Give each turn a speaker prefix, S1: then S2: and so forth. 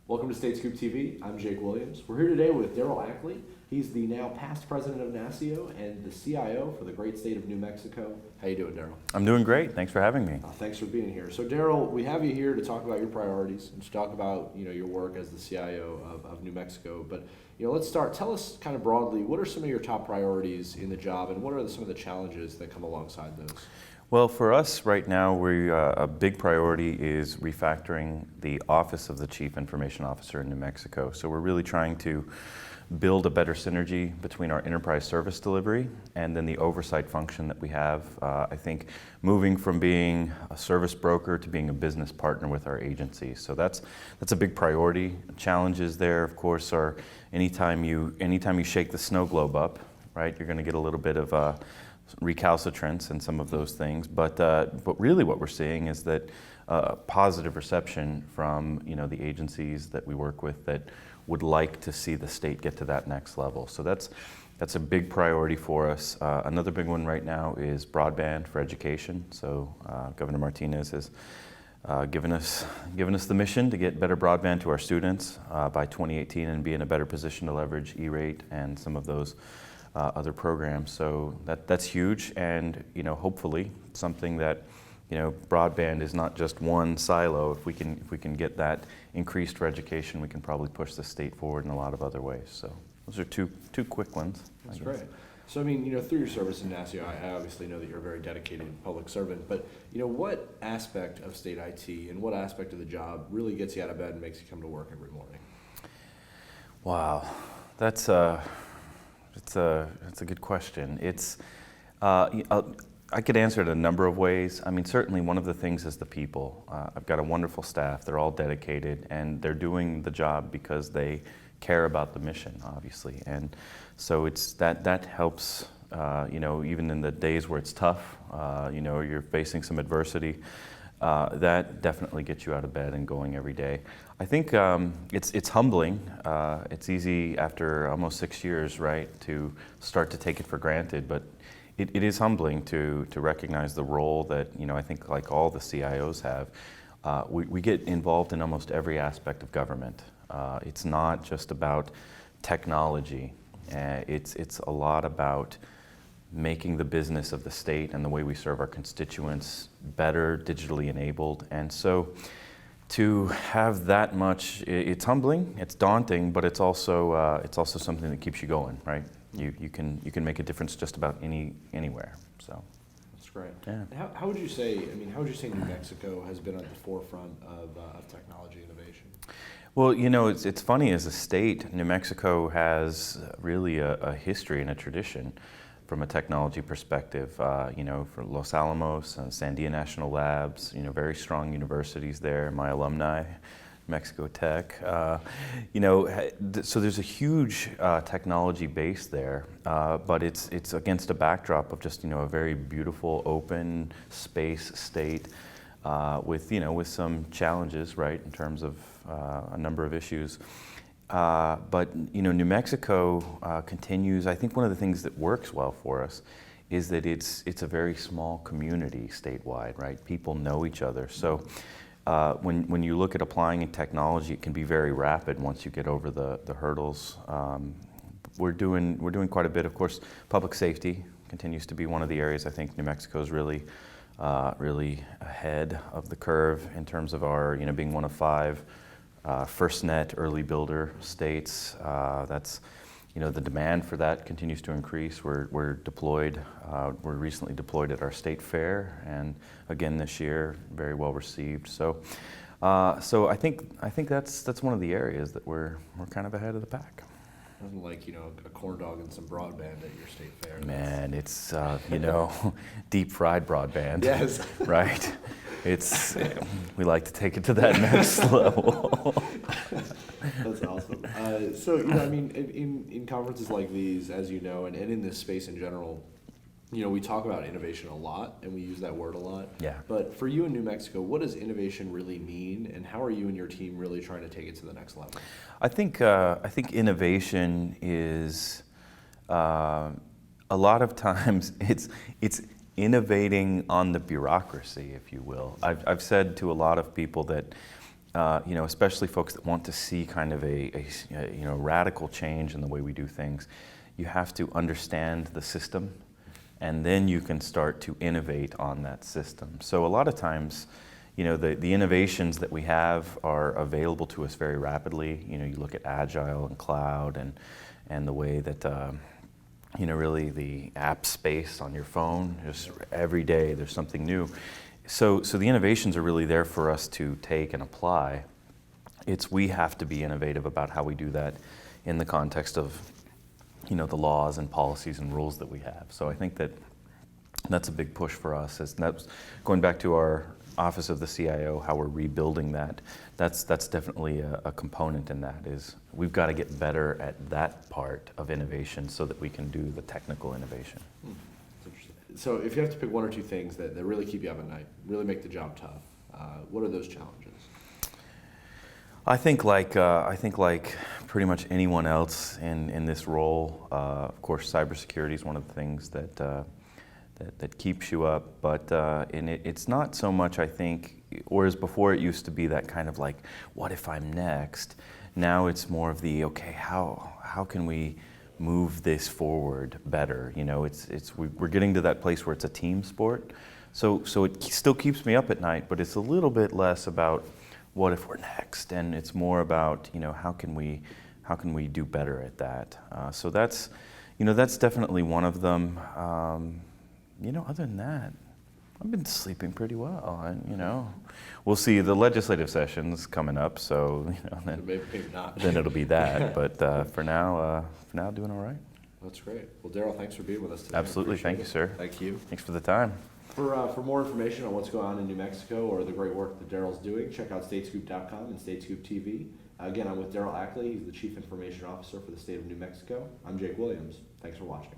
S1: Welcome to State Scoop TV. I'm Jake Williams. We're here today with Darryl Ackley. He's the now past president of NASCIO and the CIO for the great state of New Mexico. How you doing, Darryl?
S2: I'm doing great. Thanks for having me.
S1: Thanks for being here. So, Darryl, we have you here to talk about your priorities and to talk about your work as the CIO of New Mexico. But let's start. Tell us kind of broadly, what are some of your top priorities in the job, and what are some of the challenges that come alongside those?
S2: Well, for us right now, a big priority is refactoring the Office of the Chief Information Officer in New Mexico. So we're really trying to build a better synergy between our enterprise service delivery and then the oversight function that we have. I think moving from being a service broker to being a business partner with our agencies. So that's a big priority. Challenges there, of course, are anytime you shake the snow globe up, right, you're going to get a little bit of recalcitrance and some of those things, but really what we're seeing is that positive reception from the agencies that we work with that would like to see the state get to that next level. So that's a big priority for us. Another big one right now is broadband for education. So Governor Martinez has given us the mission to get better broadband to our students by 2018 and be in a better position to leverage E-rate and some of those other programs. So that's huge, and hopefully something that broadband is not just one silo. If we can get that increased for education, we can probably push the state forward in a lot of other ways. So those are two quick ones.
S1: That's great. So through your service in NASCIO, I obviously know that you're a very dedicated public servant, but what aspect of state IT and what aspect of the job really gets you out of bed and makes you come to work every morning?
S2: Wow, that's a good question. I could answer it a number of ways. I mean, certainly one of the things is the people. I've got a wonderful staff. They're all dedicated, and they're doing the job because they care about the mission, obviously. And so it's that helps. Even in the days where it's tough, you're facing some adversity. That definitely gets you out of bed and going every day. I think it's humbling. It's easy after almost 6 years, right, to start to take it for granted, but it is humbling to recognize the role that, I think like all the CIOs have. We get involved in almost every aspect of government. It's not just about technology. It's a lot about making the business of the state and the way we serve our constituents better, digitally enabled. And so to have that much, it's humbling, it's daunting, but it's also something that keeps you going, right? You can make a difference just about anywhere. So
S1: that's great.
S2: Yeah.
S1: How would you say New Mexico has been at the forefront of technology innovation?
S2: Well, it's funny, as a state, New Mexico has really a history and a tradition from a technology perspective. For Los Alamos and Sandia National Labs, very strong universities there, my alumni, Mexico Tech. So there's a huge technology base there, but it's against a backdrop of just a very beautiful open space state with some challenges, right, in terms of a number of issues. But New Mexico continues. I think one of the things that works well for us is that it's a very small community statewide, right? People know each other. So when you look at applying in technology, it can be very rapid once you get over the hurdles. We're doing quite a bit. Of course, public safety continues to be one of the areas I think New Mexico is really ahead of the curve in terms of our being one of 5 FirstNet early builder states. That's the demand for that continues to increase. We're deployed. We're recently deployed at our state fair, and again this year, very well received. So I think that's one of the areas that we're kind of ahead of the pack.
S1: Nothing like a corn dog and some broadband at your state fair.
S2: Man, it's deep fried broadband.
S1: Yes.
S2: Right. We like to take it to that next level.
S1: That's awesome. In conferences like these, as you know, and in this space in general, we talk about innovation a lot, and we use that word a lot.
S2: Yeah.
S1: But for you in New Mexico, what does innovation really mean, and how are you and your team really trying to take it to the next level?
S2: I think innovation is a lot of times it's innovating on the bureaucracy, if you will. I've said to a lot of people that especially folks that want to see kind of a radical change in the way we do things, you have to understand the system, and then you can start to innovate on that system. So a lot of times, the innovations that we have are available to us very rapidly. You look at Agile and cloud and the way that, really the app space on your phone, just every day there's something new. So the innovations are really there for us to take and apply. We have to be innovative about how we do that in the context of, the laws and policies and rules that we have. So I think that's a big push for us. That's going back to our Office of the CIO, how we're rebuilding that. That's definitely a component in that. Is we've got to get better at that part of innovation so that we can do the technical innovation.
S1: That's interesting. So if you have to pick one or two things that really keep you up at night, really make the job tough, what are those challenges?
S2: I think like pretty much anyone else in this role, of course, cybersecurity is one of the things that keeps you up. But it's not so much, I think, whereas before it used to be that kind of like, what if I'm next? Now it's more of the, okay, how can we move this forward better? We're getting to that place where it's a team sport. So it still keeps me up at night, but it's a little bit less about what if we're next, and it's more about how can we do better at that. So that's definitely one of them. Other than that, I've been sleeping pretty well, and we'll see. The legislative session's coming up, so then,
S1: Maybe not.
S2: then it'll be that. But for now, doing all right.
S1: That's great. Well, Darryl, thanks for being with us today.
S2: Absolutely, thank you, sir.
S1: Thank you.
S2: Thanks for the time.
S1: For more information on what's going on in New Mexico or the great work that Darryl's doing, check out statescoop.com and Statescoop TV. Again, I'm with Darryl Ackley. He's the Chief Information Officer for the state of New Mexico. I'm Jake Williams. Thanks for watching.